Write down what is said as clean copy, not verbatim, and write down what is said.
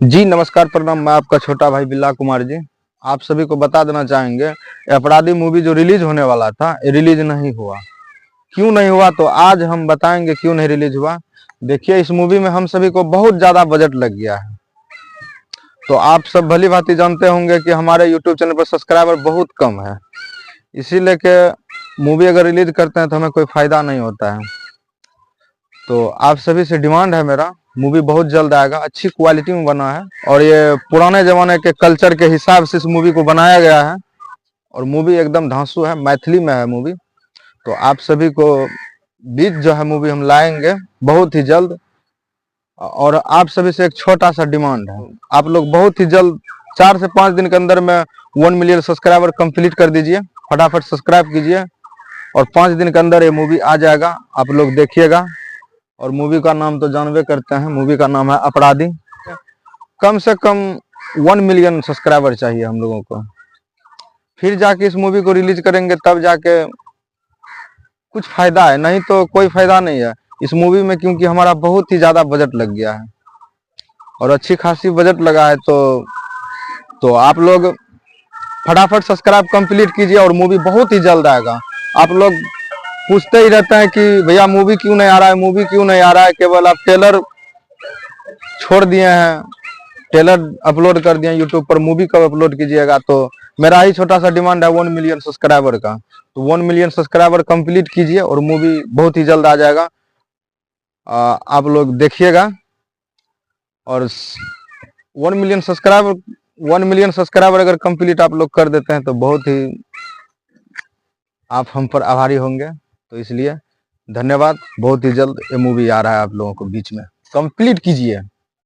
जी नमस्कार प्रणाम। मैं आपका छोटा भाई बिल्ला कुमार जी। आप सभी को बता देना चाहेंगे, ये अपराधी मूवी जो रिलीज होने वाला था, रिलीज नहीं हुआ। क्यों नहीं हुआ तो आज हम बताएंगे क्यों नहीं रिलीज हुआ। देखिए, इस मूवी में हम सभी को बहुत ज्यादा बजट लग गया है। तो आप सब भली भांति जानते होंगे कि हमारे यूट्यूब चैनल पर सब्सक्राइबर बहुत कम है, इसीलिए के मूवी अगर रिलीज करते हैं तो हमें कोई फायदा नहीं होता है। तो आप सभी से डिमांड है मेरा, मूवी बहुत जल्द आएगा, अच्छी क्वालिटी में बना है और ये पुराने जमाने के कल्चर के हिसाब से इस मूवी को बनाया गया है और मूवी एकदम धांसू है, मैथिली में है मूवी। तो आप सभी को बीच जो है मूवी हम लाएंगे बहुत ही जल्द। और आप सभी से एक छोटा सा डिमांड है, आप लोग बहुत ही जल्द 4 से 5 दिन के अंदर में 1 मिलियन सब्सक्राइबर कंप्लीट कर दीजिए। फटाफट सब्सक्राइब कीजिए और 5 दिन के अंदर ये मूवी आ जाएगा, आप लोग देखिएगा। और मूवी का नाम तो जानवे करते हैं, मूवी का नाम है अपराधी। कम से कम 1 मिलियन सब्सक्राइबर चाहिए हम लोगों को, फिर जाके इस मूवी को रिलीज करेंगे, तब जाके कुछ फायदा है, नहीं तो कोई फायदा नहीं है इस मूवी में, क्योंकि हमारा बहुत ही ज्यादा बजट लग गया है और अच्छी खासी बजट लगा है। तो आप लोग फटाफट सब्सक्राइब कंप्लीट कीजिए और मूवी बहुत ही जल्द आएगा। आप लोग पूछते ही रहते हैं कि भैया मूवी क्यों नहीं आ रहा है, मूवी क्यों नहीं आ रहा है। केवल आप ट्रेलर छोड़ दिए हैं, ट्रेलर अपलोड कर दिए यूट्यूब पर, मूवी कब अपलोड कीजिएगा। तो मेरा ही छोटा सा डिमांड है 1 मिलियन सब्सक्राइबर का। तो 1 मिलियन सब्सक्राइबर कंप्लीट कीजिए और मूवी बहुत ही जल्द आ जाएगा। आप लोग देखिएगा। और 1 मिलियन सब्सक्राइबर 1 मिलियन सब्सक्राइबर अगर कंप्लीट आप लोग कर देते हैं तो बहुत ही आप हम पर आभारी होंगे। तो इसलिए धन्यवाद। बहुत ही जल्द ये मूवी आ रहा है आप लोगों को बीच में, कंप्लीट कीजिए।